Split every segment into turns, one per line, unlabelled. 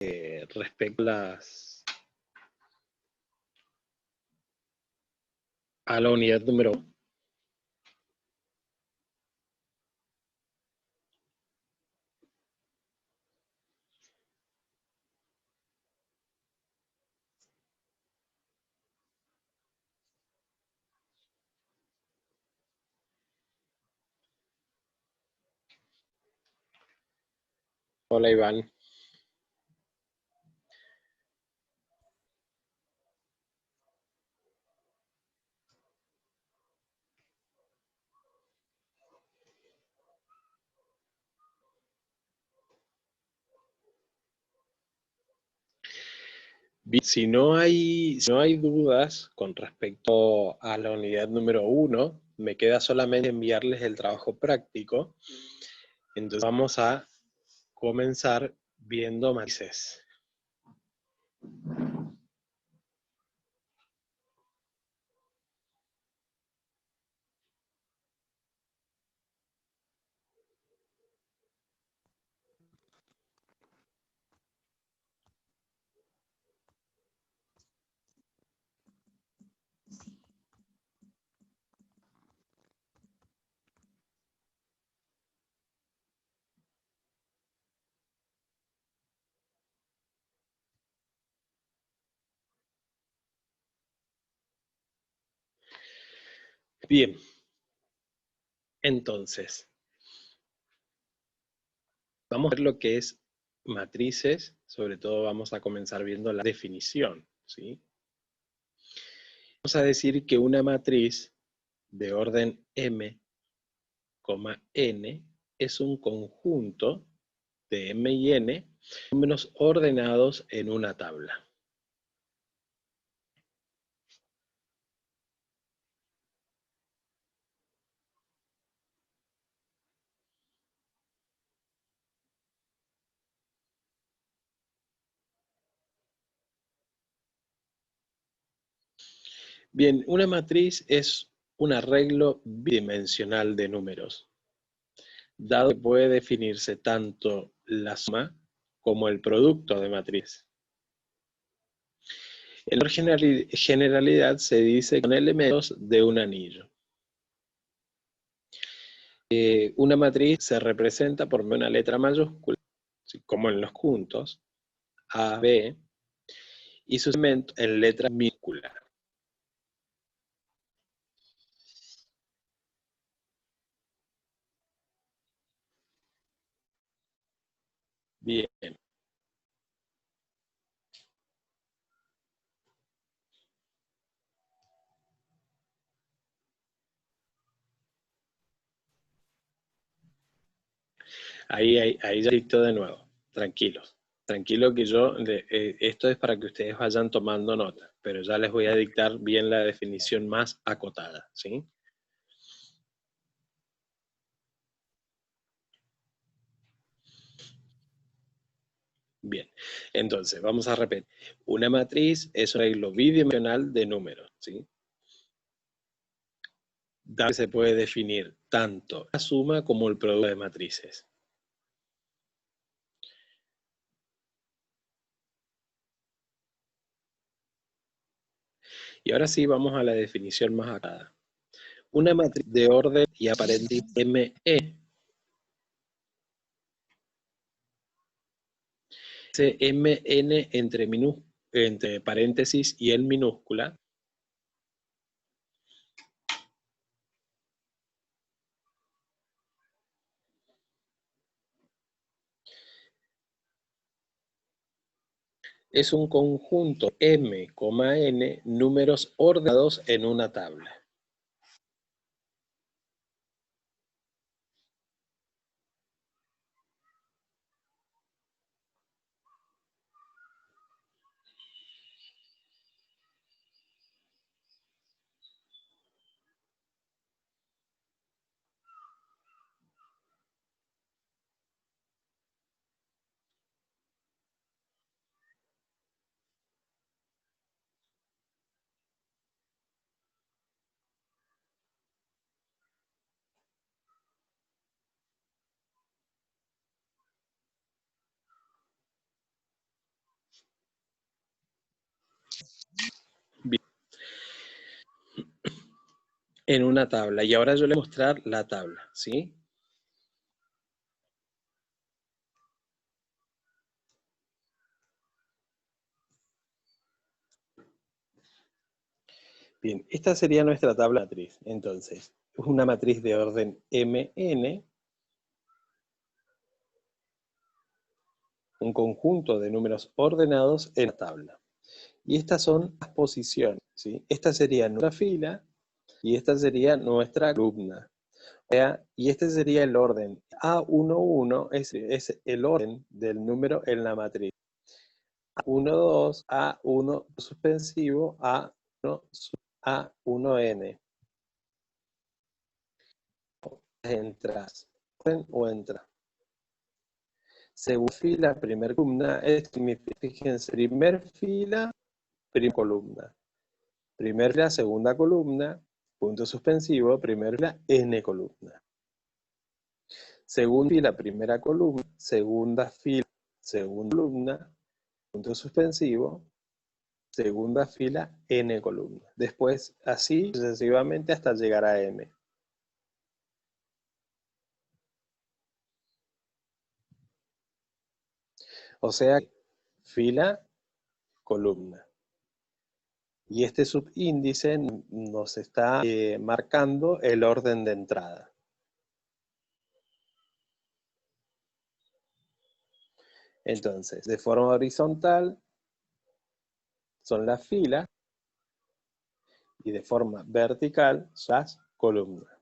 respecto a la unidad número 1. Hola, Iván. Bien, si no hay dudas con respecto a la unidad número 1, me queda solamente enviarles el trabajo práctico. Entonces vamos a comenzar viendo matrices. Bien, entonces, vamos a ver lo que es matrices, sobre todo vamos a comenzar viendo la definición, ¿sí? Vamos a decir que una matriz de orden M, N es un conjunto de M y N, números ordenados en una tabla. Bien, una matriz es un arreglo bidimensional de números, dado que puede definirse tanto la suma como el producto de matriz. En la generalidad se dice con elementos de un anillo. Una matriz se representa por medio de una letra mayúscula, como en los juntos, A, B, y sus elementos en letra minúscula. Bien. Ahí ya dicto de nuevo. Tranquilos. Tranquilo que esto es para que ustedes vayan tomando nota, pero ya les voy a dictar bien la definición más acotada, ¿sí? Bien, entonces vamos a repetir. Una matriz es un arreglo bidimensional de números, ¿sí? Se puede definir tanto la suma como el producto de matrices. Y ahora sí vamos a la definición más acá. Una matriz de orden y aparente ME MN entre paréntesis y en minúscula. Es un conjunto M, N, números ordenados en una tabla. en una tabla. Y ahora yo le voy a mostrar la tabla, ¿sí? Bien, esta sería nuestra tabla matriz. Entonces, es una matriz de orden Mn, un conjunto de números ordenados en la tabla. Y estas son las posiciones, ¿sí? Esta sería nuestra fila y esta sería nuestra columna. Y este sería el orden. A11 es el orden del número en la matriz. A12, A1 suspensivo, A1, A1N. Entras, o entra. Segunda fila, primera columna, fíjense, primer fila, primera columna. Primera fila, segunda columna, punto suspensivo, primera fila, N columna. Segunda fila, primera columna, segunda fila, segunda columna, punto suspensivo, segunda fila, N columna. Después, así sucesivamente hasta llegar a M. O sea, fila, columna. Y este subíndice nos está marcando el orden de entrada. Entonces, de forma horizontal son las filas y de forma vertical son las columnas.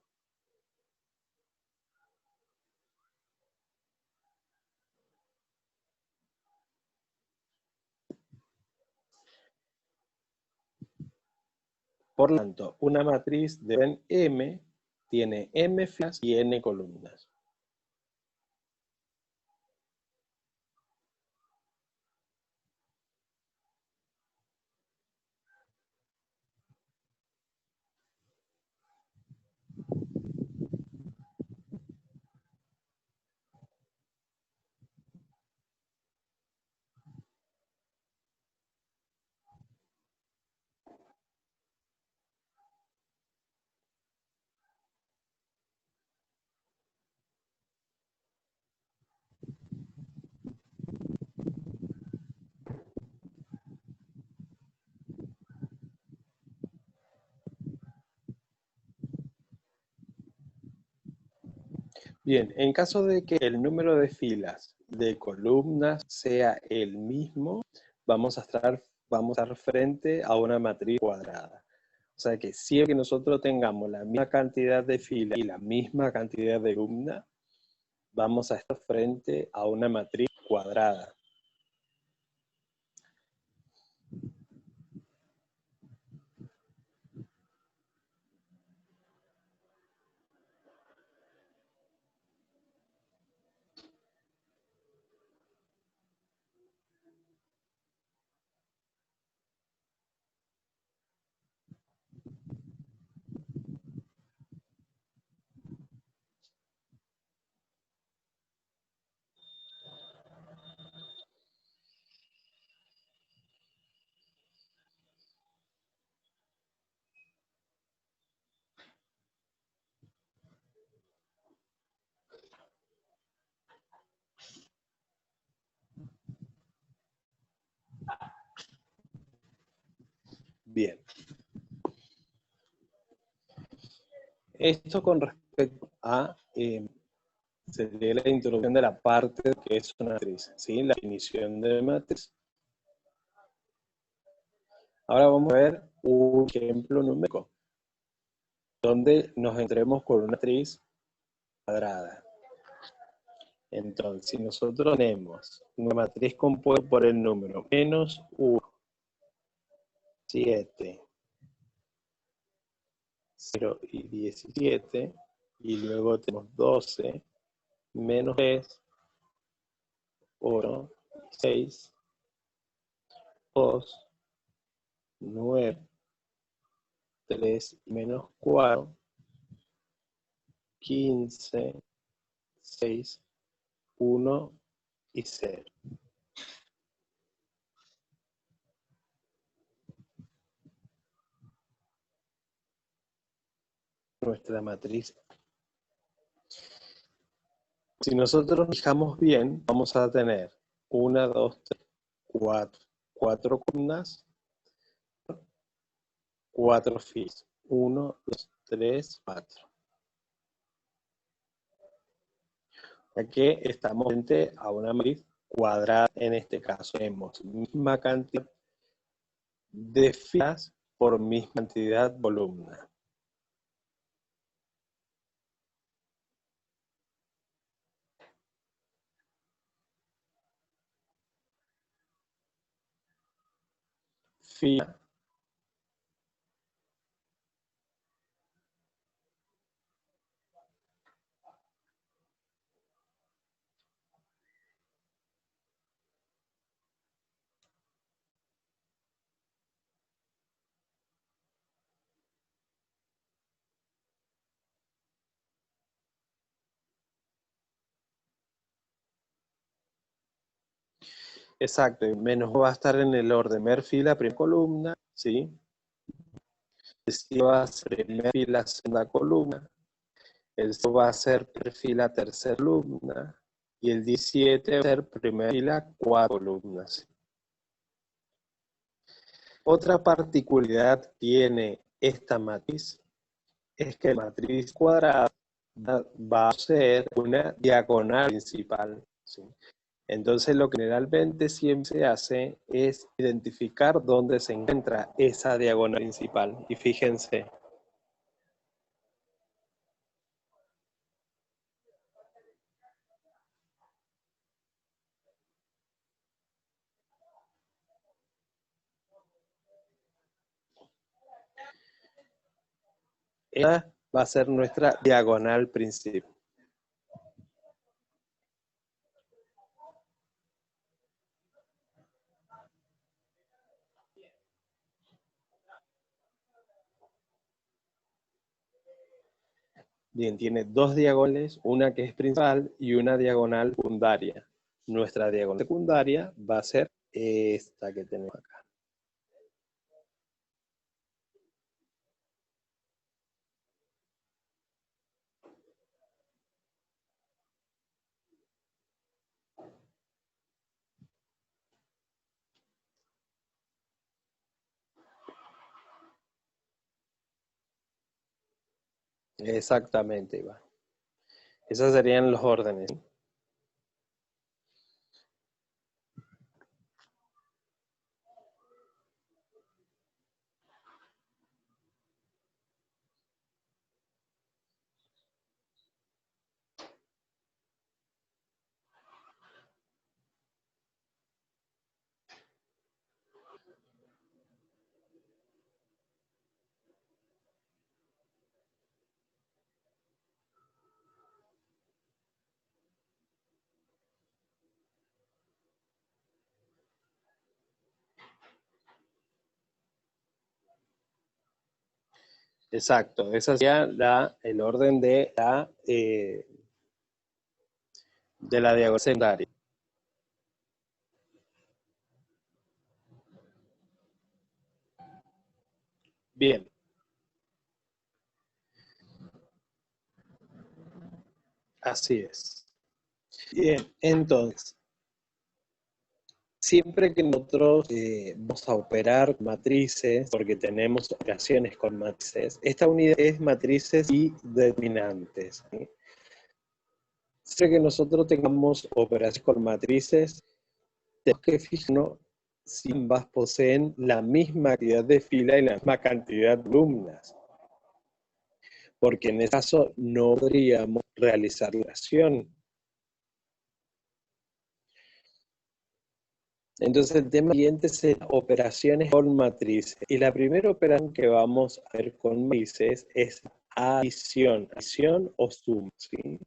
Por lo tanto, una matriz de orden M tiene M filas y N columnas. Bien, en caso de que el número de filas de columnas sea el mismo, vamos a estar frente a una matriz cuadrada. O sea que siempre que nosotros tengamos la misma cantidad de filas y la misma cantidad de columnas, vamos a estar frente a una matriz cuadrada. Bien. Esto con respecto a sería la introducción de la parte que es una matriz, ¿sí? La definición de matriz. Ahora vamos a ver un ejemplo numérico, donde nos entremos con una matriz cuadrada. Entonces, si nosotros tenemos una matriz compuesta por el número menos 1, 7, 0 y 17, y luego tenemos 12, menos 3, 1, 6, 2, 9, 3, menos 4, 15, 6, 1 y 0. nuestra matriz. Si nosotros nos fijamos bien, vamos a tener 1, 2, 3, 4 columnas, 4 filas. 1, 2, 3, 4. Aquí estamos frente a una matriz cuadrada. En este caso tenemos misma cantidad de filas por misma cantidad de columnas. Fila. Exacto, menos va a estar en el orden. Primer fila, primera columna, ¿sí? El 5 va a ser primera fila, segunda columna. El 6 va a ser primera fila, tercera columna. Y el 17 va a ser primera fila, 4 columnas. Otra particularidad tiene esta matriz es que la matriz cuadrada va a ser una diagonal principal, ¿sí? Entonces lo que generalmente siempre se hace es identificar dónde se encuentra esa diagonal principal. Y fíjense, esta va a ser nuestra diagonal principal. Bien, tiene dos diagonales, una que es principal y una diagonal secundaria. Nuestra diagonal secundaria va a ser esta que tenemos acá. Exactamente, Iván. Esos serían los órdenes. Exacto, esa sería el orden de la diagonal secundaria. Bien, así es. Bien, entonces, siempre que nosotros vamos a operar matrices, porque tenemos operaciones con matrices, esta unidad es matrices y determinantes, ¿sí? Siempre que nosotros tengamos operaciones con matrices, tenemos que fijarnos si ambas poseen la misma cantidad de fila y la misma cantidad de columnas, porque en este caso no podríamos realizar la operación. Entonces el tema siguiente es operaciones con matrices. Y la primera operación que vamos a ver con matrices es adición o suma, ¿sí?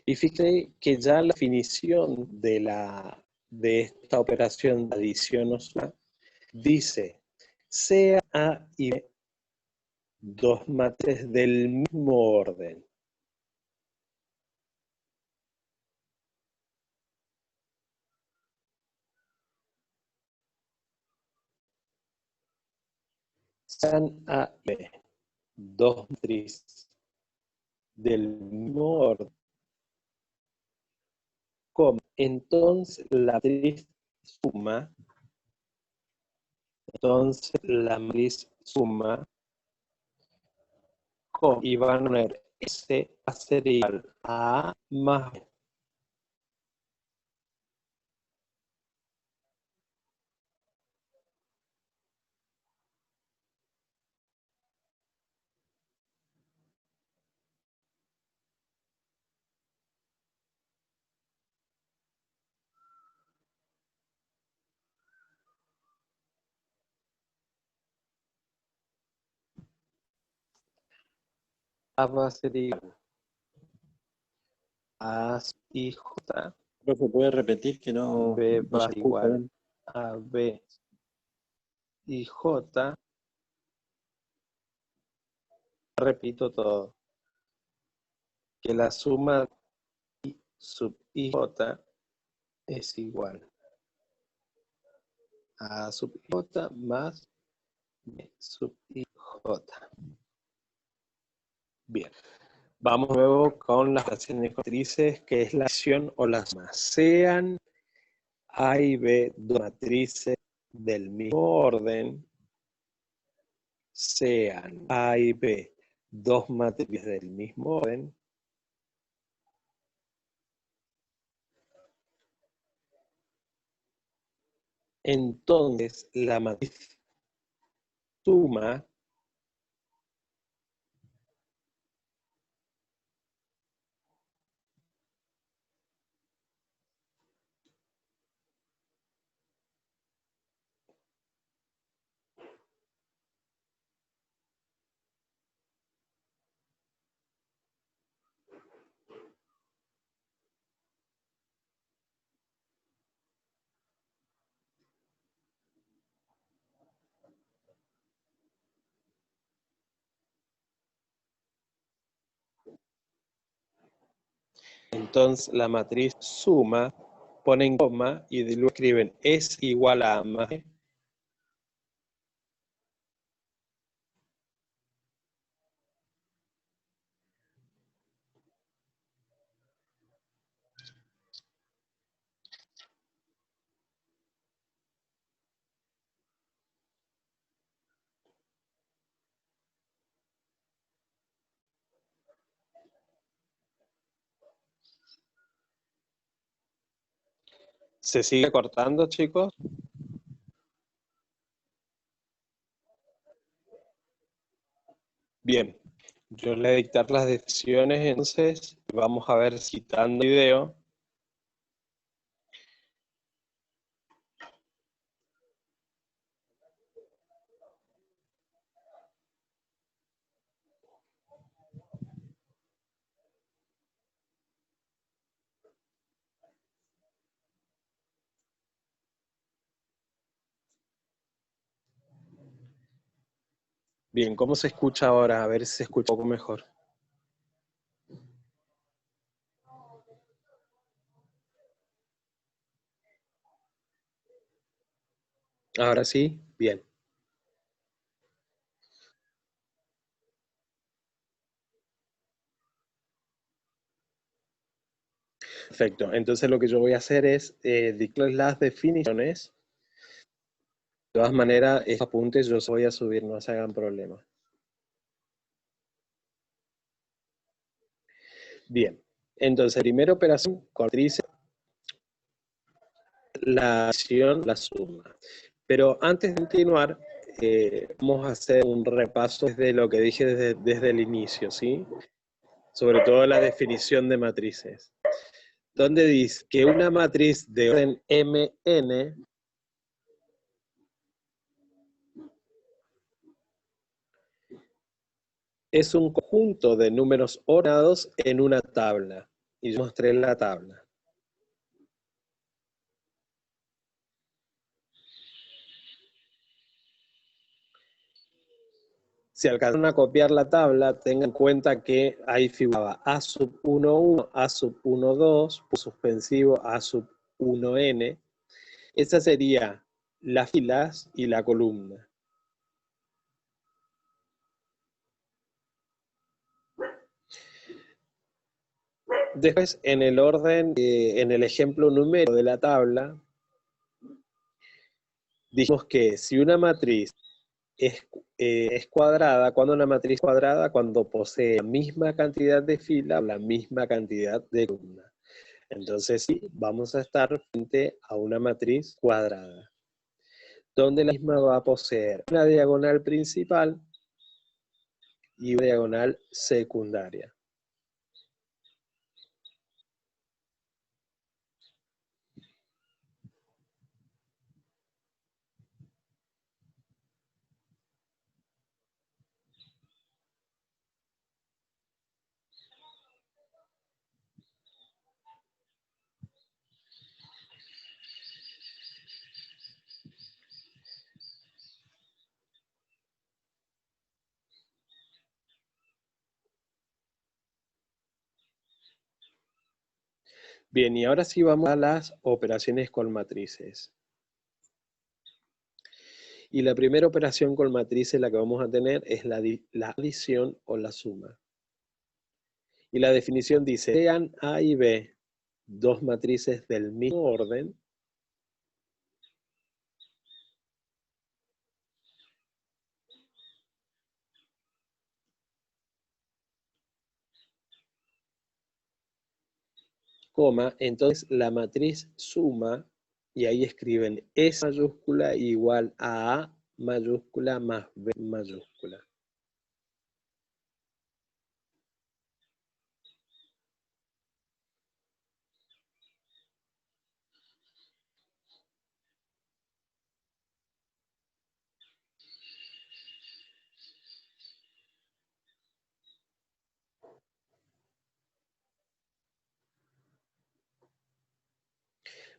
Y fíjate que ya la definición de esta operación de adición o suma dice, sea A y B dos matrices del mismo orden. sean A y B dos matrices del mismo orden, entonces la matriz suma, y van a poner S va a ser igual a A más B. A va a ser igual a y J,
Pero se puede repetir que no,
B
no
va
se
a ser
escucha
igual
bien.
a B y J, repito todo, que la suma I sub IJ es igual a sub IJ más B sub IJ. Bien. Vamos luego con las relaciones matrices, que es la acción o la suma. Sean A y B dos matrices del mismo orden, sean A y B dos matrices del mismo orden, entonces la matriz suma entonces la matriz suma, ponen coma y luego escriben es igual a más B. ¿Se sigue cortando, chicos? Bien, yo le voy a dictar las decisiones, entonces vamos a ver citando video. Bien, ¿cómo se escucha ahora? A ver si se escucha un poco mejor. Ahora sí, bien. Perfecto. Entonces lo que yo voy a hacer es dictar las definiciones. De todas maneras, estos apuntes yo los voy a subir, no se hagan problema. Bien. Entonces, primera operación con matrices, la acción, la suma. Pero antes de continuar, vamos a hacer un repaso desde lo que dije desde el inicio, ¿sí? Sobre todo la definición de matrices. Donde dice que una matriz de orden Mn es un conjunto de números ordenados en una tabla. Y yo mostré la tabla. Si alcanzan a copiar la tabla, tengan en cuenta que ahí figuraba A sub 1,1, A sub 1,2, suspensivo A sub 1n. Esa sería las filas y la columna. Después, en el orden, en el ejemplo numérico de la tabla, dijimos que si una matriz es cuadrada, cuando una matriz cuadrada, cuando posee la misma cantidad de filas, la misma cantidad de columnas. Entonces, sí, vamos a estar frente a una matriz cuadrada, donde la misma va a poseer una diagonal principal y una diagonal secundaria. Bien, y ahora sí vamos a las operaciones con matrices. Y la primera operación con matrices la que vamos a tener es la adición o la suma. Y la definición dice, sean A y B dos matrices del mismo orden, coma, entonces la matriz suma, y ahí escriben S mayúscula igual a A mayúscula más B mayúscula.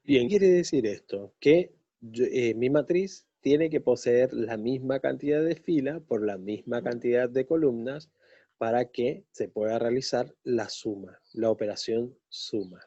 Bien, quiere decir esto, que mi matriz tiene que poseer la misma cantidad de filas por la misma cantidad de columnas para que se pueda realizar la suma, la operación suma.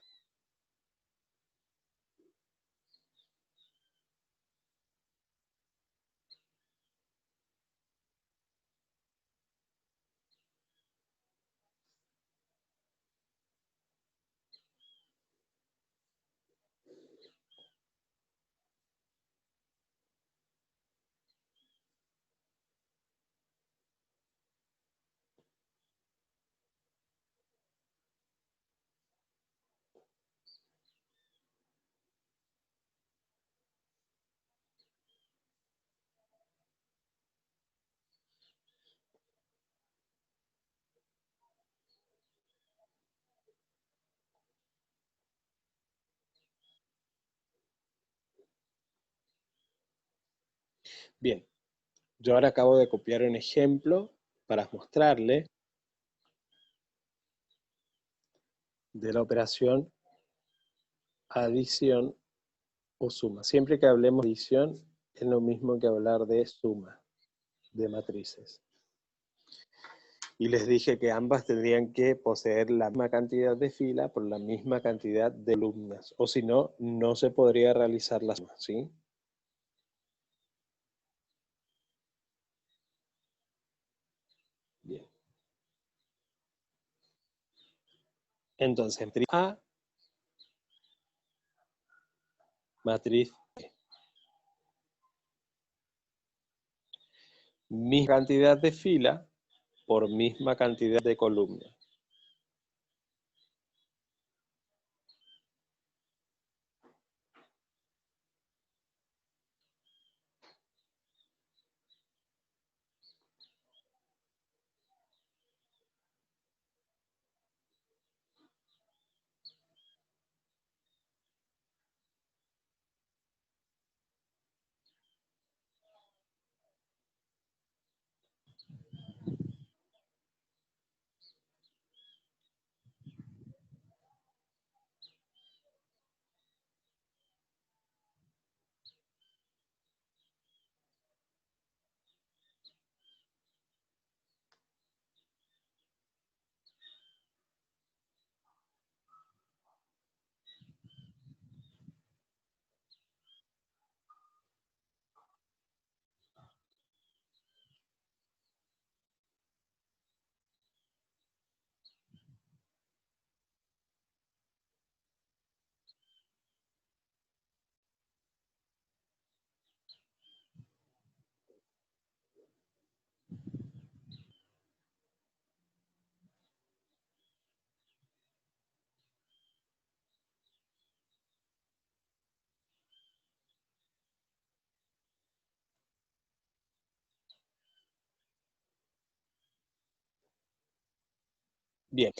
Bien, yo ahora acabo de copiar un ejemplo para mostrarle de la operación adición o suma. Siempre que hablemos de adición es lo mismo que hablar de suma de matrices. Y les dije que ambas tendrían que poseer la misma cantidad de filas por la misma cantidad de columnas, o si no, no se podría realizar la suma, ¿sí? Bien. Entonces, matriz A, matriz B. Misma cantidad de fila por misma cantidad de columnas. Bien,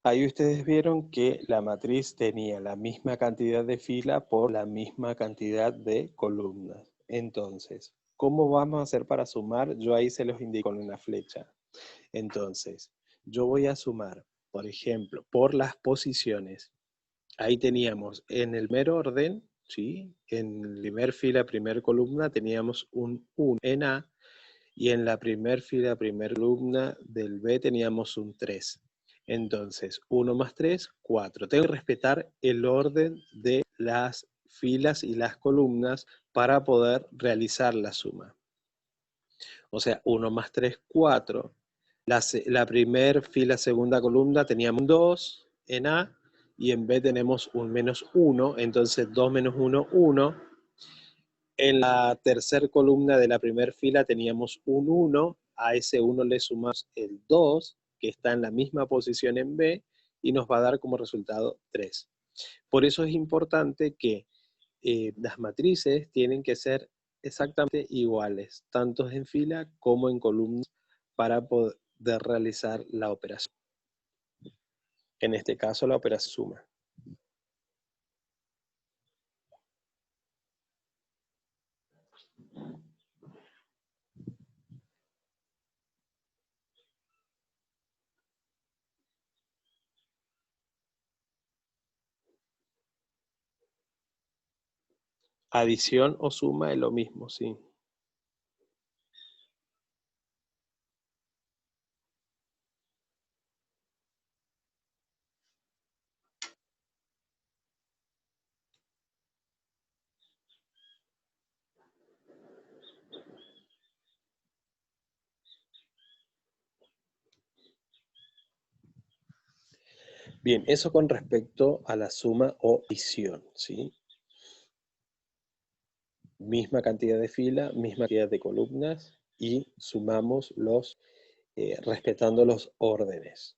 ahí ustedes vieron que la matriz tenía la misma cantidad de filas por la misma cantidad de columnas. Entonces, ¿cómo vamos a hacer para sumar? Yo ahí se los indico con una flecha. Entonces, yo voy a sumar, por ejemplo, por las posiciones. Ahí teníamos en el primer orden, ¿sí? En primer fila, primer columna, teníamos un 1 en A, y en la primer fila, primer columna del B teníamos un 3. Entonces, 1 más 3, 4. Tengo que respetar el orden de las filas y las columnas para poder realizar la suma. O sea, 1 más 3, 4. La primera fila, segunda columna teníamos 2 en A y en B tenemos un menos 1, entonces 2 menos 1, 1. En la tercera columna de la primera fila teníamos un 1, a ese 1 le sumamos el 2, que está en la misma posición en B, y nos va a dar como resultado 3. Por eso es importante que las matrices tienen que ser exactamente iguales, tanto en fila como en columnas, para poder realizar la operación. En este caso, la operación suma. Adición o suma es lo mismo, sí. Bien, eso con respecto a la suma o adición, ¿sí? Misma cantidad de fila, misma cantidad de columnas y sumamos respetando los órdenes.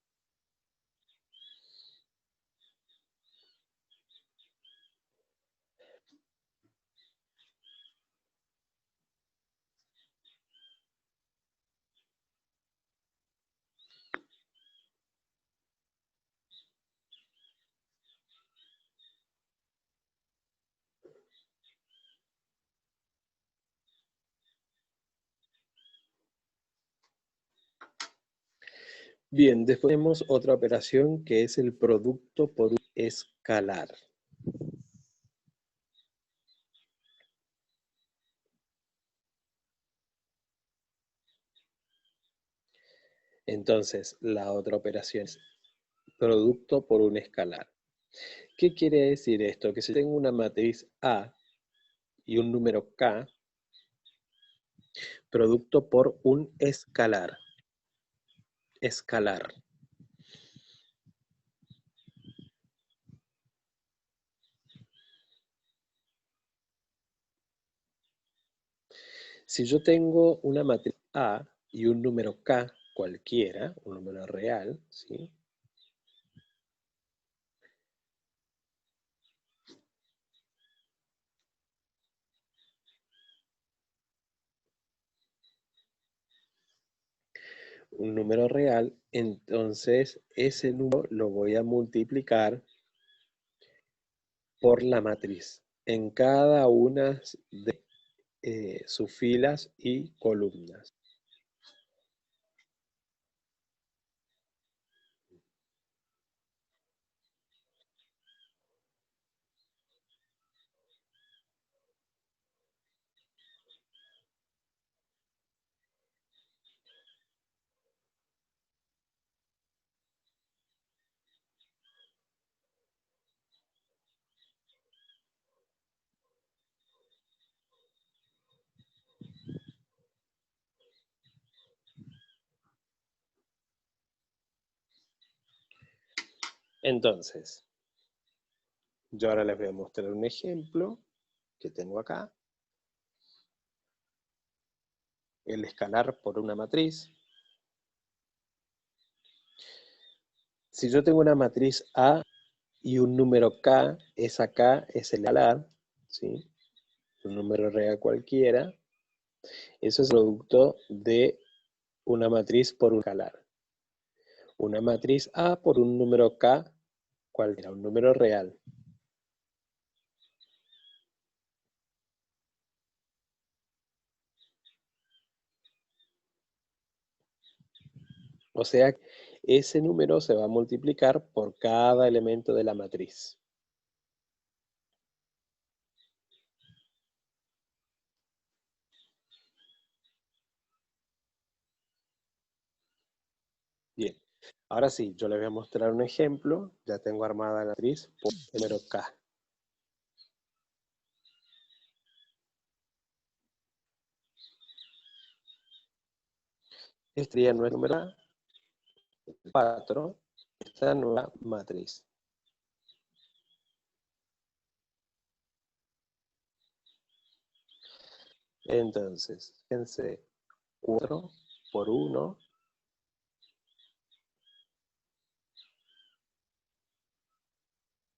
Bien, después tenemos otra operación que es el producto por un escalar. Entonces, la otra operación es producto por un escalar. ¿Qué quiere decir esto? Que si tengo una matriz A y un número K, producto por un escalar. Escalar. Si yo tengo una matriz A y un número K cualquiera, un número real, ¿sí? Un número real, entonces ese número lo voy a multiplicar por la matriz en cada una de sus filas y columnas. Entonces, yo ahora les voy a mostrar un ejemplo que tengo acá. El escalar por una matriz. Si yo tengo una matriz A y un número K, esa K es el escalar, ¿sí? Un número real cualquiera. Eso es producto de una matriz por un escalar. una matriz A por un número K, cualquiera, un número real. O sea, ese número se va a multiplicar por cada elemento de la matriz. Bien, ahora sí, yo les voy a mostrar un ejemplo. Ya tengo armada la matriz por número K. Este sería nuestro número A, 4, esta nueva matriz. Entonces, fíjense, 4 por 1,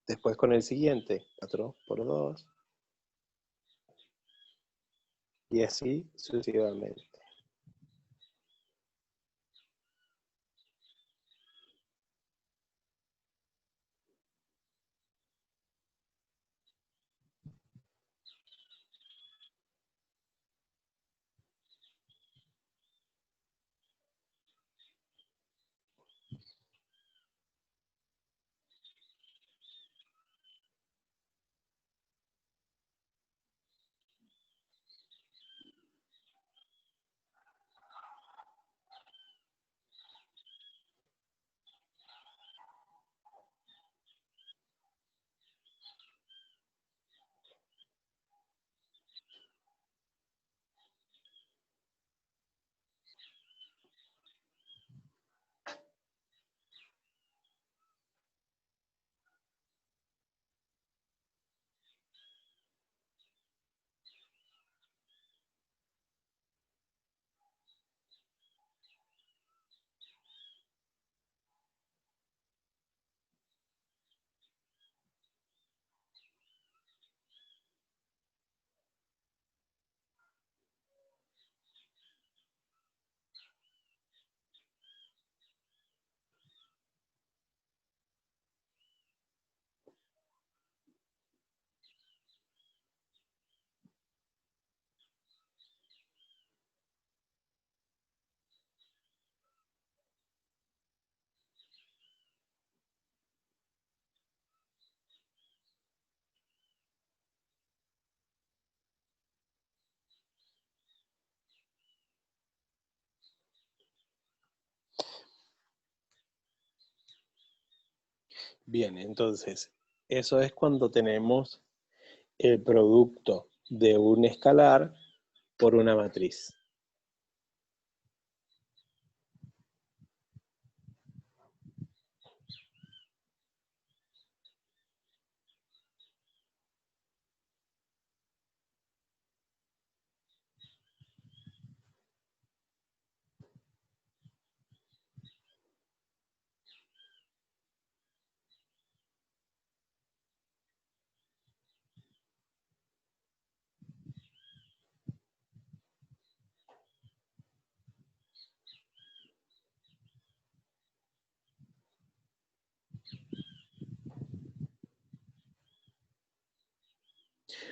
después con el siguiente, 4 por 2, y así sucesivamente. Bien, entonces, eso es cuando tenemos el producto de un escalar por una matriz.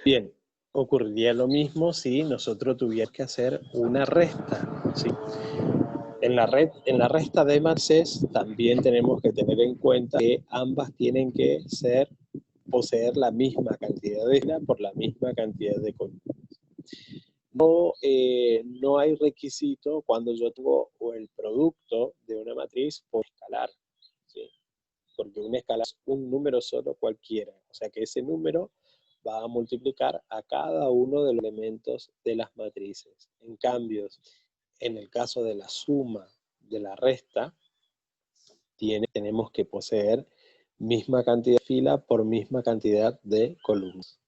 Bien, ocurriría lo mismo si nosotros tuviéramos que hacer una resta, ¿sí? En la resta de matrices también tenemos que tener en cuenta que ambas tienen que poseer la misma cantidad de filas por la misma cantidad de columnas. No hay requisito cuando yo tengo el producto de una matriz por escalar, ¿sí? Porque un escalar es un número solo cualquiera, o sea que ese número va a multiplicar a cada uno de los elementos de las matrices. En cambio, en el caso de la suma de la resta, tenemos que poseer misma cantidad de fila por misma cantidad de columnas.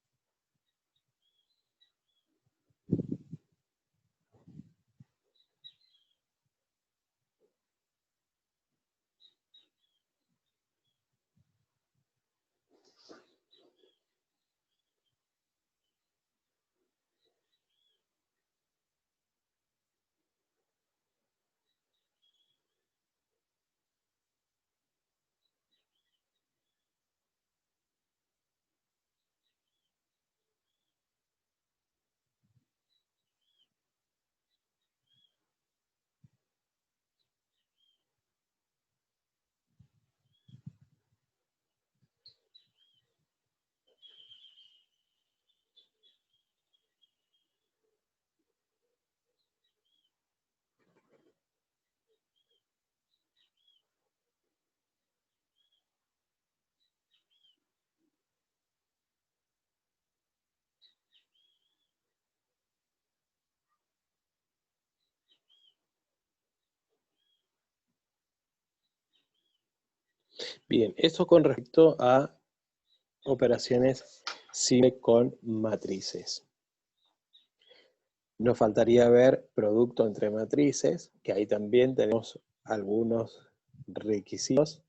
Bien, eso con respecto a operaciones simple con matrices. Nos faltaría ver producto entre matrices, que ahí también tenemos algunos requisitos,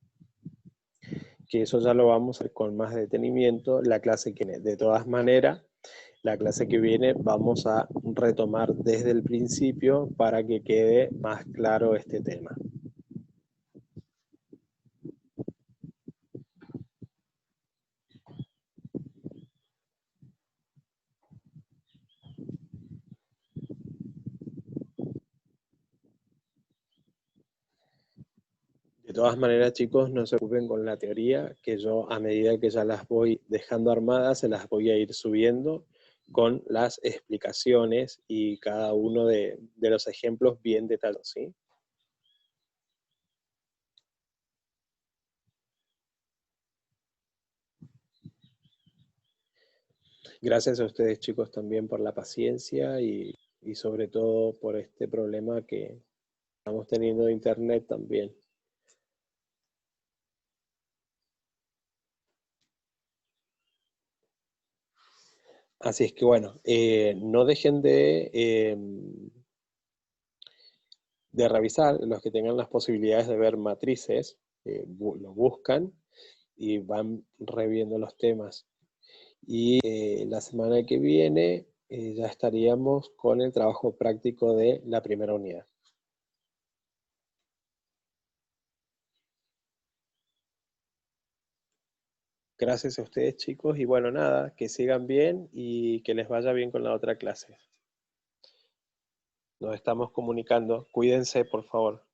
que eso ya lo vamos a ver con más detenimiento la clase que viene. De todas maneras, la clase que viene vamos a retomar desde el principio para que quede más claro este tema. De todas maneras, chicos, no se preocupen con la teoría, que yo a medida que ya las voy dejando armadas, se las voy a ir subiendo con las explicaciones y cada uno de los ejemplos bien detallados, ¿sí? Gracias a ustedes, chicos, también por la paciencia y sobre todo por este problema que estamos teniendo de internet también. Así es que bueno, no dejen de revisar, los que tengan las posibilidades de ver matrices, lo buscan y van reviendo los temas. Y la semana que viene ya estaríamos con el trabajo práctico de la primera unidad. Gracias a ustedes, chicos, y bueno, nada, que sigan bien y que les vaya bien con la otra clase. Nos estamos comunicando. Cuídense, por favor.